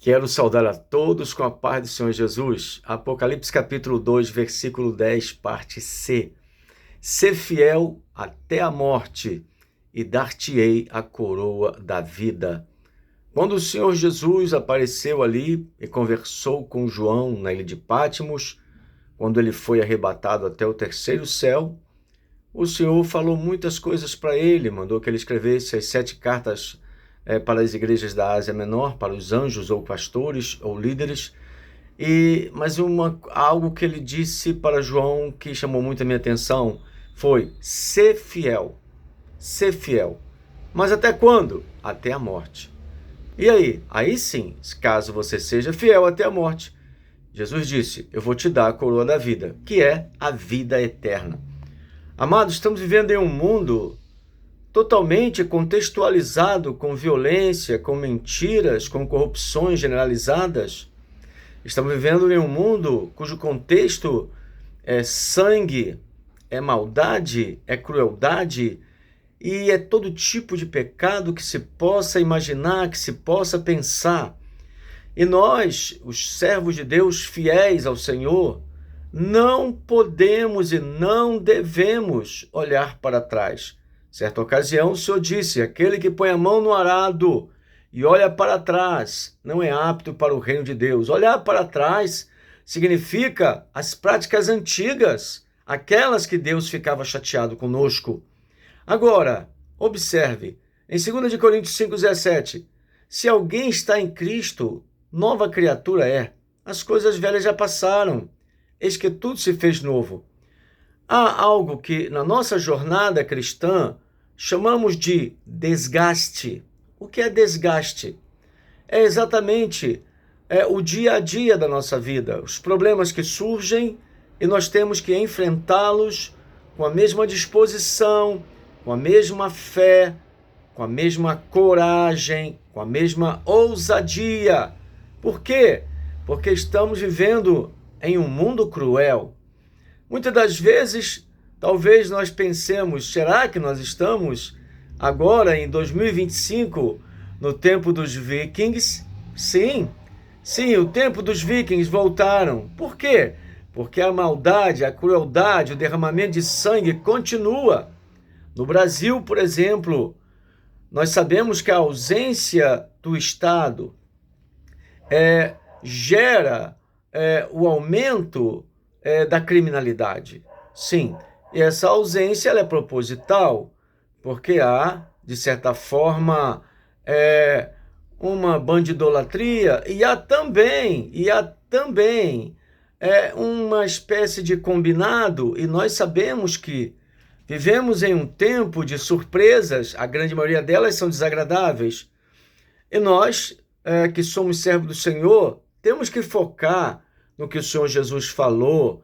Quero saudar a todos com a paz do Senhor Jesus. Apocalipse capítulo 2, versículo 10, parte C. Ser fiel até a morte e dar-te-ei a coroa da vida. Quando o Senhor Jesus apareceu ali e conversou com João na ilha de Patmos, quando ele foi arrebatado até o terceiro céu, o Senhor falou muitas coisas para ele, mandou que ele escrevesse as 7 cartas para as igrejas da Ásia Menor, para os anjos ou pastores ou líderes, mas algo que ele disse para João que chamou muito a minha atenção foi: ser fiel, ser fiel. Mas até quando? Até a morte. E aí sim, caso você seja fiel até a morte, Jesus disse: eu vou te dar a coroa da vida, que é a vida eterna. Amados, estamos vivendo em um mundo totalmente contextualizado com violência, com mentiras, com corrupções generalizadas. Estamos vivendo em um mundo cujo contexto é sangue, é maldade, é crueldade e é todo tipo de pecado que se possa imaginar, que se possa pensar. E nós, os servos de Deus fiéis ao Senhor, não podemos e não devemos olhar para trás. Certa ocasião, o Senhor disse: aquele que põe a mão no arado e olha para trás não é apto para o reino de Deus. Olhar para trás significa as práticas antigas, aquelas que Deus ficava chateado conosco. Agora, observe, em 2 Coríntios 5,17, se alguém está em Cristo, nova criatura é. As coisas velhas já passaram, eis que tudo se fez novo. Há algo que na nossa jornada cristã chamamos de desgaste. O que é desgaste? É exatamente o dia a dia da nossa vida, os problemas que surgem e nós temos que enfrentá-los com a mesma disposição, com a mesma fé, com a mesma coragem, com a mesma ousadia. Por quê? Porque estamos vivendo em um mundo cruel. Muitas das vezes, talvez nós pensemos: será que nós estamos agora em 2025 no tempo dos vikings? Sim, o tempo dos vikings voltaram. Por quê? Porque a maldade, a crueldade, o derramamento de sangue continua. No Brasil, por exemplo, nós sabemos que a ausência do Estado gera o aumento da criminalidade. Sim, e essa ausência ela é proposital, porque há, de certa forma, uma bandidolatria e há também uma espécie de combinado, e nós sabemos que vivemos em um tempo de surpresas, a grande maioria delas são desagradáveis, e nós, que somos servos do Senhor, temos que focar no que o Senhor Jesus falou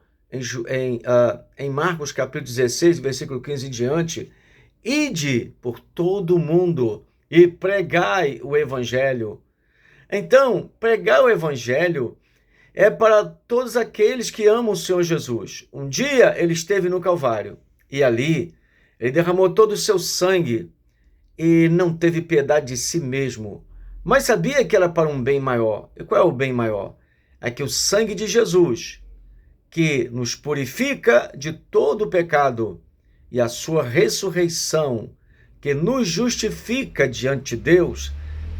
em Marcos capítulo 16, versículo 15 em diante: ide por todo o mundo e pregai o evangelho. Então, pregar o evangelho é para todos aqueles que amam o Senhor Jesus. Um dia ele esteve no Calvário e ali ele derramou todo o seu sangue e não teve piedade de si mesmo, mas sabia que era para um bem maior. E qual é o bem maior? É que o sangue de Jesus, que nos purifica de todo o pecado, e a sua ressurreição, que nos justifica diante de Deus,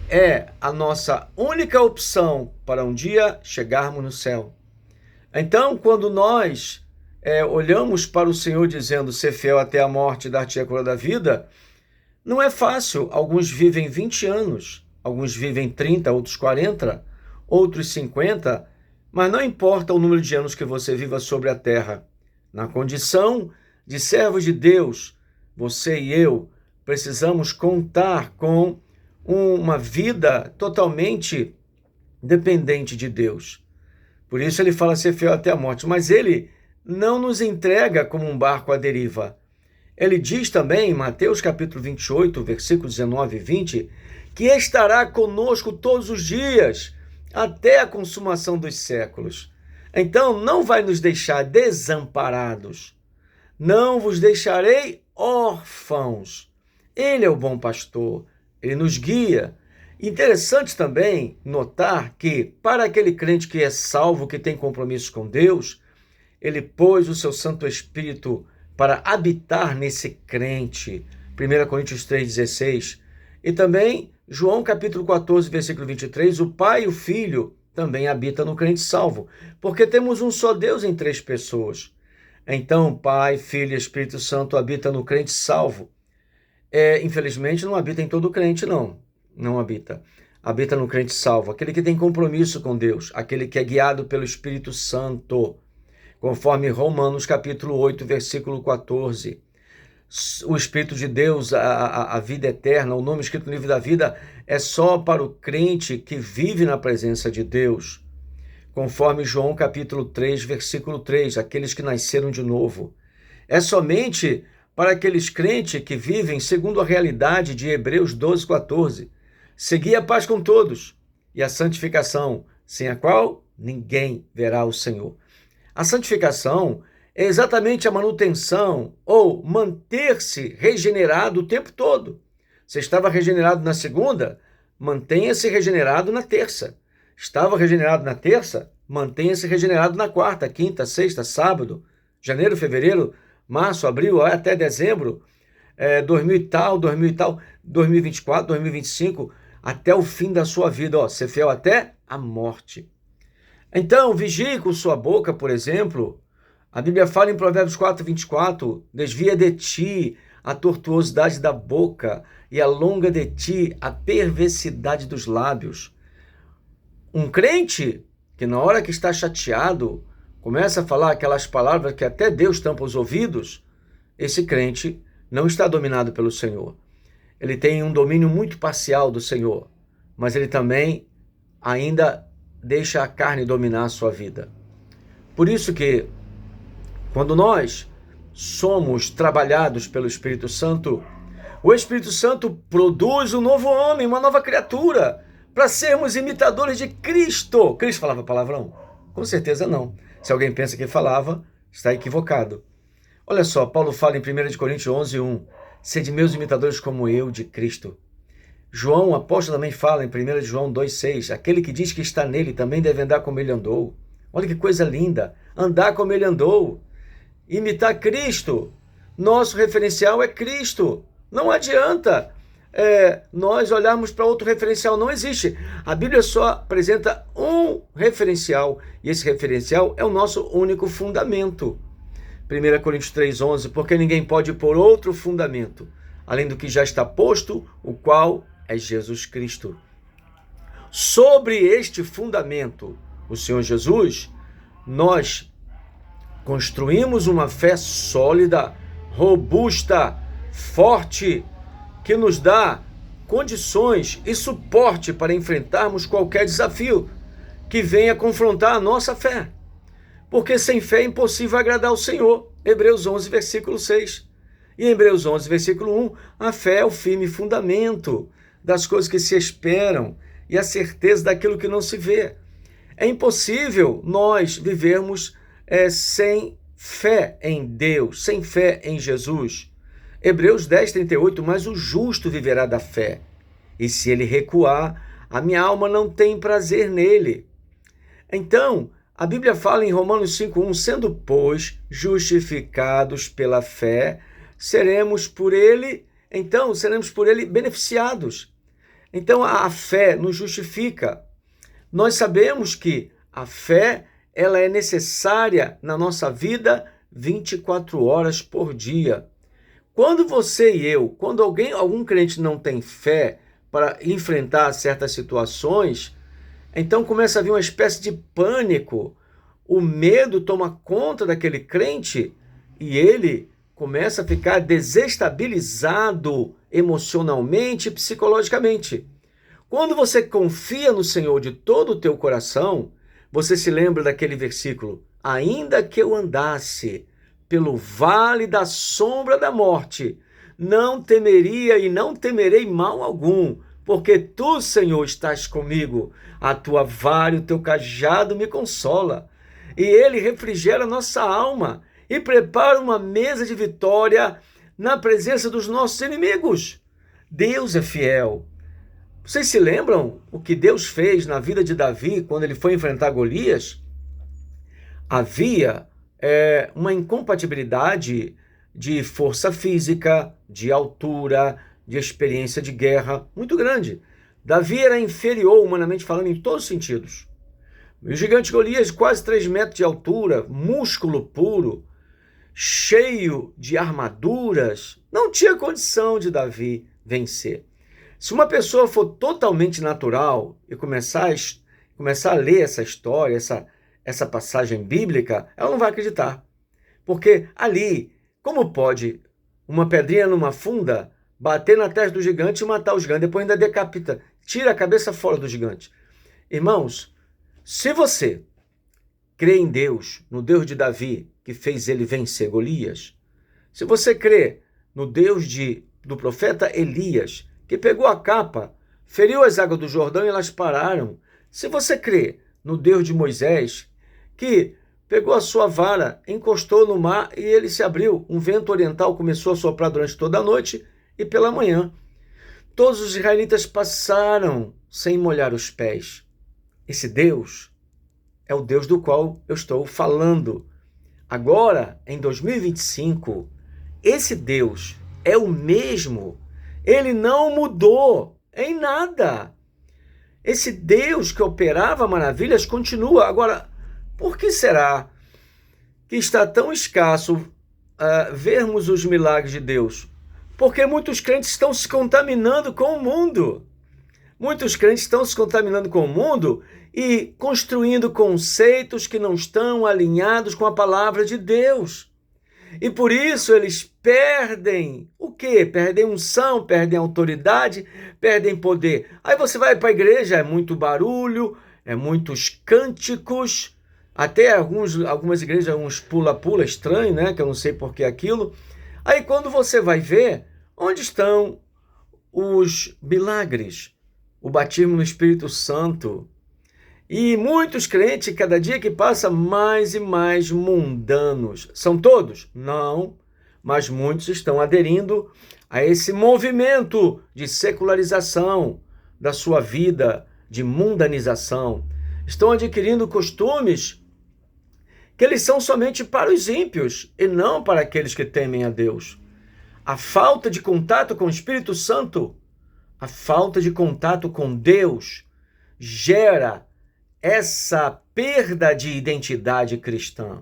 é a nossa única opção para um dia chegarmos no céu. Então, quando nós olhamos para o Senhor dizendo: ser fiel até a morte e dar-te a coroa da vida, não é fácil. Alguns vivem 20 anos, alguns vivem 30, outros 40, outros 50, mas não importa o número de anos que você viva sobre a terra. Na condição de servos de Deus, você e eu precisamos contar com uma vida totalmente dependente de Deus. Por isso ele fala ser fiel até a morte, mas ele não nos entrega como um barco à deriva. Ele diz também em Mateus capítulo 28, versículos 19 e 20, que estará conosco todos os dias, até a consumação dos séculos. Então, não vai nos deixar desamparados. Não vos deixarei órfãos. Ele é o bom pastor, ele nos guia. Interessante também notar que, para aquele crente que é salvo, que tem compromisso com Deus, ele pôs o seu Santo Espírito para habitar nesse crente. 1 Coríntios 3,16. E também, João capítulo 14, versículo 23, o Pai e o Filho também habitam no crente salvo, porque temos um só Deus em três pessoas. Então, Pai, Filho e Espírito Santo habitam no crente salvo. Infelizmente, não habita em todo crente, não habita. Habita no crente salvo, aquele que tem compromisso com Deus, aquele que é guiado pelo Espírito Santo, conforme Romanos capítulo 8, versículo 14. O Espírito de Deus, a vida eterna, o nome escrito no livro da vida, é só para o crente que vive na presença de Deus, conforme João capítulo 3, versículo 3, aqueles que nasceram de novo. É somente para aqueles crentes que vivem segundo a realidade de Hebreus 12, 14. Segui a paz com todos e a santificação, sem a qual ninguém verá o Senhor. A santificação é exatamente a manutenção ou manter-se regenerado o tempo todo. Você estava regenerado na segunda, mantenha-se regenerado na terça. Estava regenerado na terça, mantenha-se regenerado na quarta, quinta, sexta, sábado, janeiro, fevereiro, março, abril, até dezembro, 2024, 2025, até o fim da sua vida, ser fiel até a morte. Então, vigie com sua boca, por exemplo. A Bíblia fala em Provérbios 4, 24, desvia de ti a tortuosidade da boca e alonga de ti a perversidade dos lábios. Um crente que na hora que está chateado, começa a falar aquelas palavras que até Deus tampa os ouvidos, esse crente não está dominado pelo Senhor. Ele tem um domínio muito parcial do Senhor, mas ele também ainda deixa a carne dominar a sua vida. Por isso que, quando nós somos trabalhados pelo Espírito Santo, o Espírito Santo produz um novo homem, uma nova criatura, para sermos imitadores de Cristo. Cristo falava palavrão? Com certeza não. Se alguém pensa que falava, está equivocado. Olha só, Paulo fala em 1 Coríntios 11, 1, sede meus imitadores como eu de Cristo. João, o apóstolo, também fala em 1 João 2,6, aquele que diz que está nele também deve andar como ele andou. Olha que coisa linda, andar como ele andou, imitar Cristo. Nosso referencial é Cristo. Não adianta nós olharmos para outro referencial, não existe. A Bíblia só apresenta um referencial, e esse referencial é o nosso único fundamento. 1 Coríntios 3,11, porque ninguém pode pôr outro fundamento, além do que já está posto, o qual é Jesus Cristo. Sobre este fundamento, o Senhor Jesus, nós construímos uma fé sólida, robusta, forte, que nos dá condições e suporte para enfrentarmos qualquer desafio que venha confrontar a nossa fé. Porque sem fé é impossível agradar ao Senhor. Hebreus 11, versículo 6. E em Hebreus 11, versículo 1, a fé é o firme fundamento das coisas que se esperam e a certeza daquilo que não se vê. É impossível nós vivermos sem fé em Deus, sem fé em Jesus. Hebreus 10, 38, mas o justo viverá da fé. E se ele recuar, a minha alma não tem prazer nele. Então, a Bíblia fala em Romanos 5,1, sendo, pois, justificados pela fé, seremos por ele beneficiados. Então, a fé nos justifica. Nós sabemos que a fé, ela é necessária na nossa vida 24 horas por dia. Quando você e eu, quando algum crente não tem fé para enfrentar certas situações, então começa a vir uma espécie de pânico. O medo toma conta daquele crente e ele começa a ficar desestabilizado emocionalmente e psicologicamente. Quando você confia no Senhor de todo o teu coração, você se lembra daquele versículo, ainda que eu andasse pelo vale da sombra da morte, não temeria e não temerei mal algum, porque tu, Senhor, estás comigo, a tua vara e o teu cajado me consola. E ele refrigera nossa alma e prepara uma mesa de vitória na presença dos nossos inimigos. Deus é fiel. Vocês se lembram o que Deus fez na vida de Davi quando ele foi enfrentar Golias? Havia uma incompatibilidade de força física, de altura, de experiência de guerra muito grande. Davi era inferior, humanamente falando, em todos os sentidos. O gigante Golias, quase 3 metros de altura, músculo puro, cheio de armaduras, não tinha condição de Davi vencer. Se uma pessoa for totalmente natural e começar a ler essa história, essa passagem bíblica, ela não vai acreditar. Porque ali, como pode uma pedrinha numa funda bater na testa do gigante e matar o gigante, depois ainda decapita, tira a cabeça fora do gigante? Irmãos, se você crê em Deus, no Deus de Davi, que fez ele vencer Golias, se você crê no Deus do profeta Elias, que pegou a capa, feriu as águas do Jordão e elas pararam, se você crê no Deus de Moisés, que pegou a sua vara, encostou no mar e ele se abriu, um vento oriental começou a soprar durante toda a noite e pela manhã, todos os israelitas passaram sem molhar os pés. Esse Deus é o Deus do qual eu estou falando. Agora, em 2025, esse Deus é o mesmo. Ele não mudou em nada. Esse Deus que operava maravilhas continua. Agora, por que será que está tão escasso vermos os milagres de Deus? Porque muitos crentes estão se contaminando com o mundo. Muitos crentes estão se contaminando com o mundo e construindo conceitos que não estão alinhados com a palavra de Deus. E por isso eles perdem o quê? Perdem unção, perdem autoridade, perdem poder. Aí você vai para a igreja, é muito barulho, é muitos cânticos, até algumas igrejas, uns pula-pula estranho, né? Que eu não sei por que aquilo. Aí quando você vai ver, onde estão os milagres? O batismo no Espírito Santo. E muitos crentes, cada dia que passa, mais e mais mundanos. São todos? Não, mas muitos estão aderindo a esse movimento de secularização da sua vida, de mundanização. Estão adquirindo costumes que eles são somente para os ímpios e não para aqueles que temem a Deus. A falta de contato com o Espírito Santo, a falta de contato com Deus gera essa perda de identidade cristã.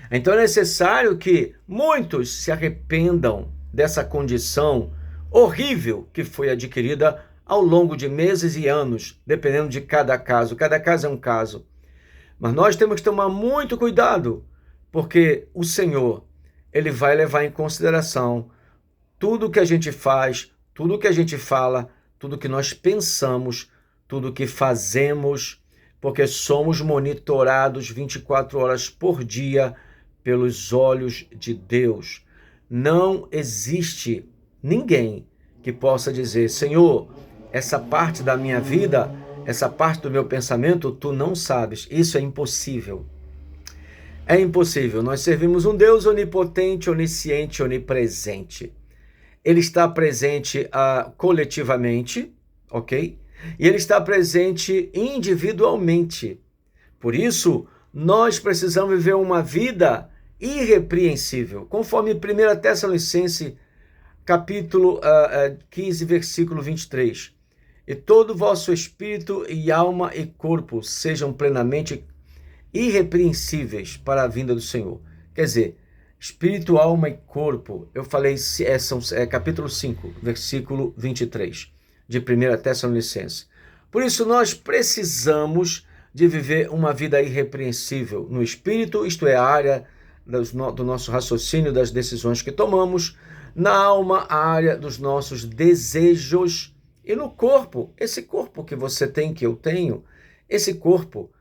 Então é necessário que muitos se arrependam dessa condição horrível que foi adquirida ao longo de meses e anos, dependendo de cada caso. Cada caso é um caso. Mas nós temos que tomar muito cuidado, porque o Senhor, Ele vai levar em consideração tudo que a gente faz, tudo que a gente fala, tudo que nós pensamos, tudo que fazemos, porque somos monitorados 24 horas por dia pelos olhos de Deus. Não existe ninguém que possa dizer: Senhor, essa parte da minha vida, essa parte do meu pensamento, tu não sabes. Isso é impossível. É impossível. Nós servimos um Deus onipotente, onisciente, onipresente. Ele está presente coletivamente, ok? E ele está presente individualmente. Por isso, nós precisamos viver uma vida irrepreensível, conforme 1 Tessalonicenses, capítulo 15, versículo 23. E todo o vosso espírito e alma e corpo sejam plenamente irrepreensíveis para a vinda do Senhor. Quer dizer, espírito, alma e corpo, eu falei, capítulo 5, versículo 23, de 1 Tessalonicenses. Por isso nós precisamos de viver uma vida irrepreensível no espírito, isto é, a área do nosso raciocínio, das decisões que tomamos, na alma, a área dos nossos desejos, e no corpo, esse corpo que você tem, que eu tenho, esse corpo,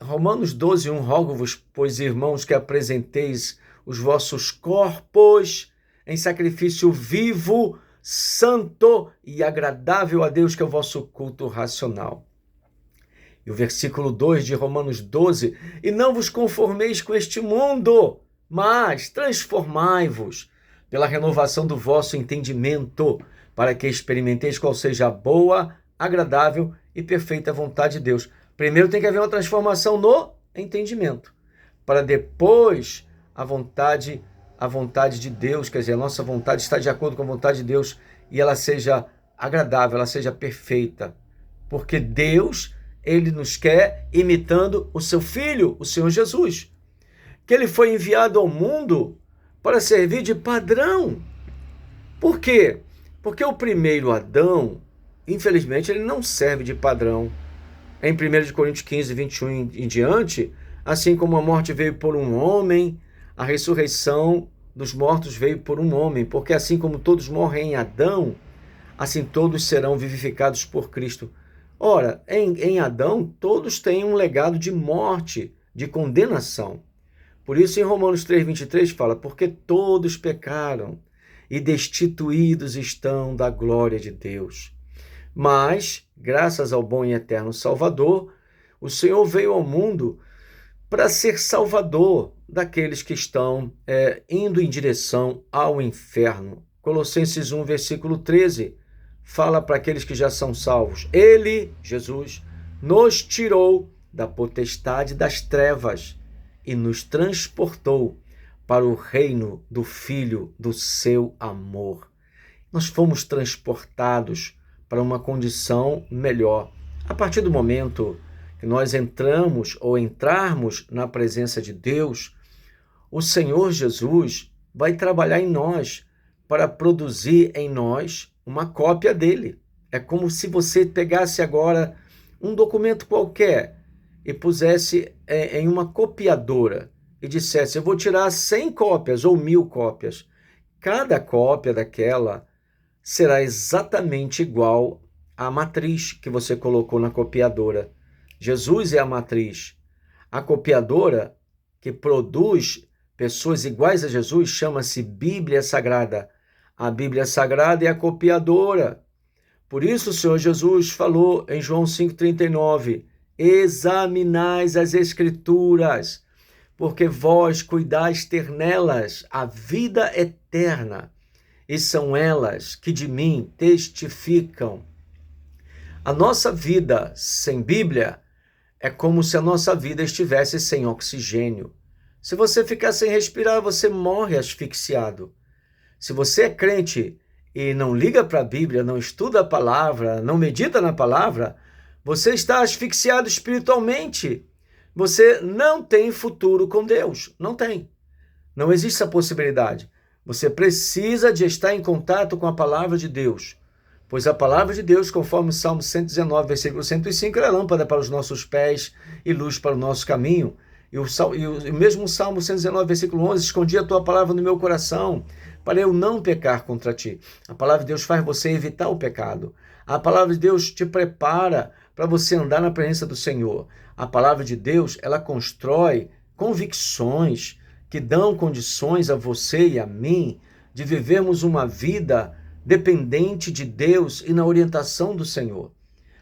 Romanos 12, 1, rogo-vos, pois irmãos, que apresenteis os vossos corpos em sacrifício vivo, santo e agradável a Deus, que é o vosso culto racional. E o versículo 2 de Romanos 12, e não vos conformeis com este mundo, mas transformai-vos pela renovação do vosso entendimento, para que experimenteis qual seja a boa, agradável e perfeita vontade de Deus. Primeiro tem que haver uma transformação no entendimento, para depois a vontade de Deus, quer dizer, a nossa vontade está de acordo com a vontade de Deus e ela seja agradável, ela seja perfeita. Porque Deus, ele nos quer imitando o seu Filho, o Senhor Jesus, que ele foi enviado ao mundo para servir de padrão. Por quê? Porque o primeiro Adão, infelizmente, ele não serve de padrão. Em 1 Coríntios 15, 21 em diante, assim como a morte veio por um homem, a ressurreição dos mortos veio por um homem, porque assim como todos morrem em Adão, assim todos serão vivificados por Cristo. Ora, em Adão, todos têm um legado de morte, de condenação. Por isso, em Romanos 3,23 fala, porque todos pecaram e destituídos estão da glória de Deus. Mas, graças ao bom e eterno Salvador, o Senhor veio ao mundo para ser salvador daqueles que estão indo em direção ao inferno. Colossenses 1, versículo 13, fala para aqueles que já são salvos. Ele, Jesus, nos tirou da potestade das trevas e nos transportou para o reino do Filho do seu amor. Nós fomos transportados para uma condição melhor. A partir do momento que nós entrarmos na presença de Deus, o Senhor Jesus vai trabalhar em nós para produzir em nós uma cópia dele. É como se você pegasse agora um documento qualquer e pusesse em uma copiadora e dissesse, eu vou tirar 100 cópias ou 1000 cópias. Cada cópia daquela será exatamente igual à matriz que você colocou na copiadora. Jesus é a matriz. A copiadora que produz pessoas iguais a Jesus chama-se Bíblia Sagrada. A Bíblia Sagrada é a copiadora. Por isso o Senhor Jesus falou em João 5,39, examinais as Escrituras, porque vós cuidais ter nelas a vida eterna, e são elas que de mim testificam. A nossa vida sem Bíblia é como se a nossa vida estivesse sem oxigênio. Se você ficar sem respirar, você morre asfixiado. Se você é crente e não liga para a Bíblia, não estuda a palavra, não medita na palavra, você está asfixiado espiritualmente. Você não tem futuro com Deus. Não tem. Não existe essa possibilidade. Você precisa de estar em contato com a palavra de Deus. Pois a palavra de Deus, conforme o Salmo 119, versículo 105, é lâmpada para os nossos pés e luz para o nosso caminho. E o mesmo Salmo 119, versículo 11, escondi a tua palavra no meu coração, para eu não pecar contra ti. A palavra de Deus faz você evitar o pecado. A palavra de Deus te prepara para você andar na presença do Senhor. A palavra de Deus, ela constrói convicções que dão condições a você e a mim de vivermos uma vida dependente de Deus e na orientação do Senhor.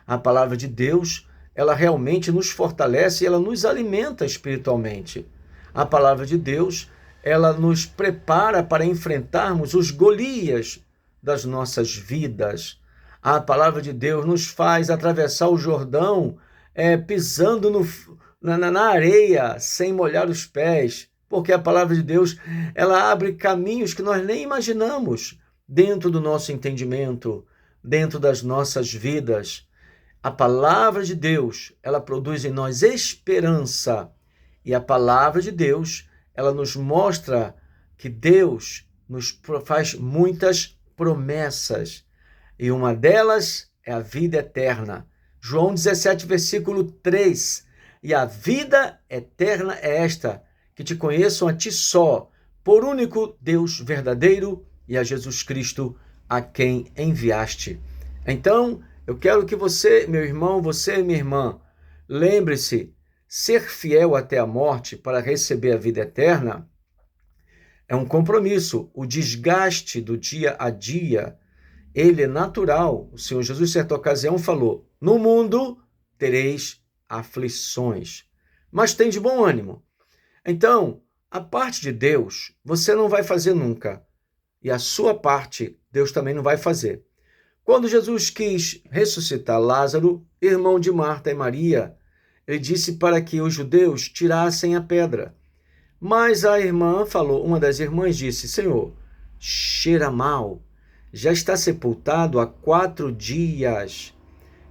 A palavra de Deus, ela realmente nos fortalece e ela nos alimenta espiritualmente. A palavra de Deus, ela nos prepara para enfrentarmos os Golias das nossas vidas. A palavra de Deus nos faz atravessar o Jordão pisando na areia sem molhar os pés, porque a palavra de Deus, ela abre caminhos que nós nem imaginamos dentro do nosso entendimento, dentro das nossas vidas. A palavra de Deus, ela produz em nós esperança. E a palavra de Deus, ela nos mostra que Deus nos faz muitas promessas. E uma delas é a vida eterna. João 17, versículo 3. E a vida eterna é esta, que te conheçam a ti só, por único Deus verdadeiro, e a Jesus Cristo, a quem enviaste. Então, eu quero que você, meu irmão, você, minha irmã, lembre-se, ser fiel até a morte para receber a vida eterna é um compromisso. O desgaste do dia a dia, ele é natural. O Senhor Jesus, em certa ocasião, falou, no mundo tereis aflições, mas tem de bom ânimo. Então, a parte de Deus, você não vai fazer nunca. E a sua parte, Deus também não vai fazer. Quando Jesus quis ressuscitar Lázaro, irmão de Marta e Maria, ele disse para que os judeus tirassem a pedra. Mas a irmã falou, uma das irmãs disse: Senhor, cheira mal, já está sepultado há 4 dias.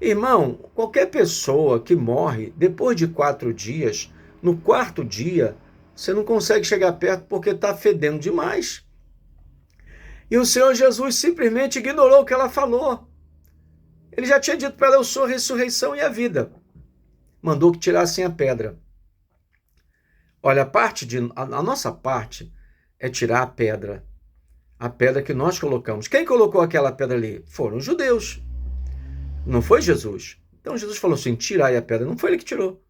Irmão, qualquer pessoa que morre depois de 4 dias, no 4º dia, você não consegue chegar perto porque está fedendo demais. E o Senhor Jesus simplesmente ignorou o que ela falou. Ele já tinha dito para ela: eu sou a ressurreição e a vida. Mandou que tirassem a pedra. Olha, a nossa parte é tirar a pedra que nós colocamos. Quem colocou aquela pedra ali? Foram os judeus. Não foi Jesus. Então Jesus falou assim: tirai a pedra. Não foi ele que tirou.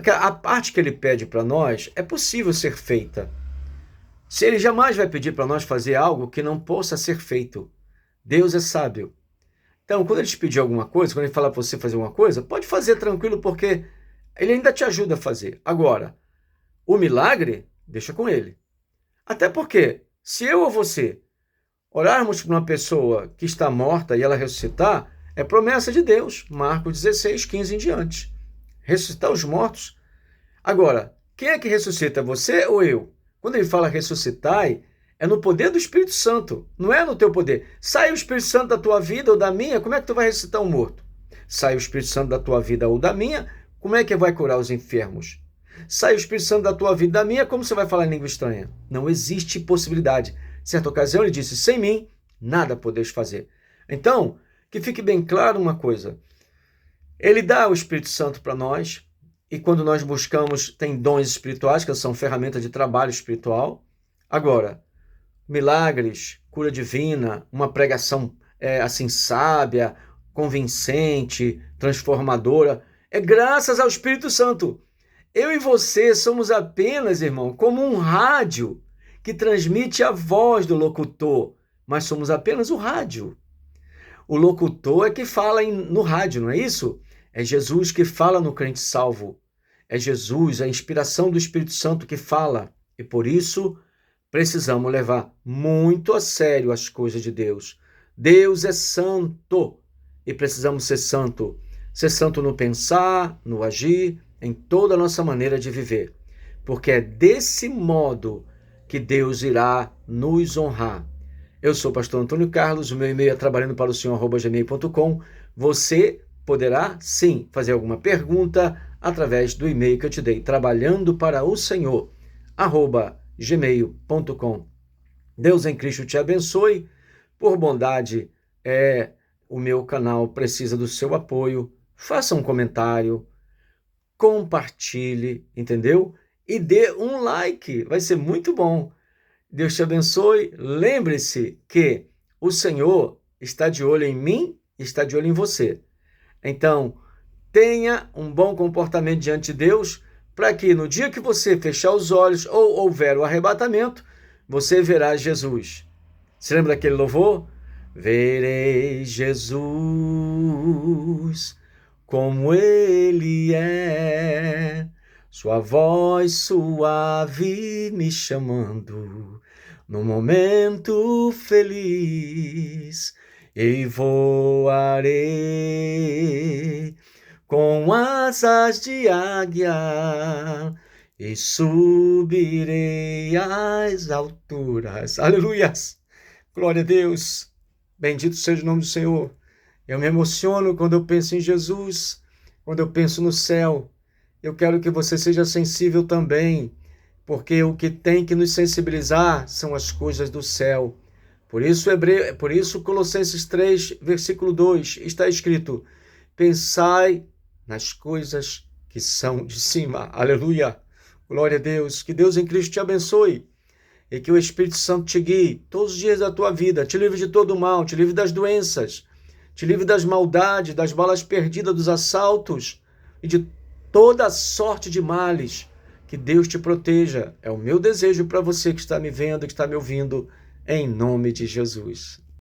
A parte que ele pede para nós é possível ser feita. Se ele jamais vai pedir para nós fazer algo que não possa ser feito. Deus é sábio. Então, quando ele te pedir alguma coisa, quando ele falar para você fazer alguma coisa, pode fazer tranquilo, porque ele ainda te ajuda a fazer. Agora, o milagre, deixa com ele. Até porque, se eu ou você orarmos para uma pessoa que está morta e ela ressuscitar, é promessa de Deus. Marcos 16, 15 em diante. Ressuscitar os mortos. Agora, quem é que ressuscita? Você ou eu? Quando ele fala ressuscitai, é no poder do Espírito Santo, não é no teu poder. Sai o Espírito Santo da tua vida ou da minha, como é que tu vai ressuscitar um morto? Sai o Espírito Santo da tua vida ou da minha, como é que vai curar os enfermos? Sai o Espírito Santo da tua vida e da minha, como você vai falar em língua estranha? Não existe possibilidade. Certa ocasião ele disse: sem mim, nada podeis fazer. Então, que fique bem claro uma coisa. Ele dá o Espírito Santo para nós, e quando nós buscamos, tem dons espirituais, que são ferramentas de trabalho espiritual. Agora, milagres, cura divina, uma pregação assim sábia, convincente, transformadora, é graças ao Espírito Santo. Eu e você somos apenas, irmão, como um rádio que transmite a voz do locutor, mas somos apenas o rádio. O locutor é que fala no rádio, não é isso? É Jesus que fala no crente salvo. É Jesus, a inspiração do Espírito Santo que fala. E por isso precisamos levar muito a sério as coisas de Deus. Deus é santo e precisamos ser santo. Ser santo no pensar, no agir, em toda a nossa maneira de viver. Porque é desse modo que Deus irá nos honrar. Eu sou o pastor Antônio Carlos, o meu e-mail é trabalhandoparosenhor@gmail.com. Você poderá, sim, fazer alguma pergunta através do e-mail que eu te dei, trabalhandoparaosenhor@gmail.com. Deus em Cristo te abençoe. Por bondade, o meu canal precisa do seu apoio. Faça um comentário, compartilhe, entendeu? E dê um like, vai ser muito bom. Deus te abençoe. Lembre-se que o Senhor está de olho em mim e está de olho em você. Então, tenha um bom comportamento diante de Deus, para que no dia que você fechar os olhos ou houver o arrebatamento, você verá Jesus. Se lembra daquele louvor? Verei Jesus como Ele é, sua voz suave me chamando, no momento feliz, e voarei com asas de águia e subirei às alturas. Aleluias! Glória a Deus! Bendito seja o nome do Senhor. Eu me emociono quando eu penso em Jesus, quando eu penso no céu. Eu quero que você seja sensível também, porque o que tem que nos sensibilizar são as coisas do céu. Por isso Colossenses 3, versículo 2, está escrito: pensai nas coisas que são de cima. Aleluia! Glória a Deus! Que Deus em Cristo te abençoe e que o Espírito Santo te guie todos os dias da tua vida, te livre de todo o mal, te livre das doenças, te livre das maldades, das balas perdidas, dos assaltos e de toda sorte de males. Que Deus te proteja. É o meu desejo para você que está me vendo, que está me ouvindo, em nome de Jesus.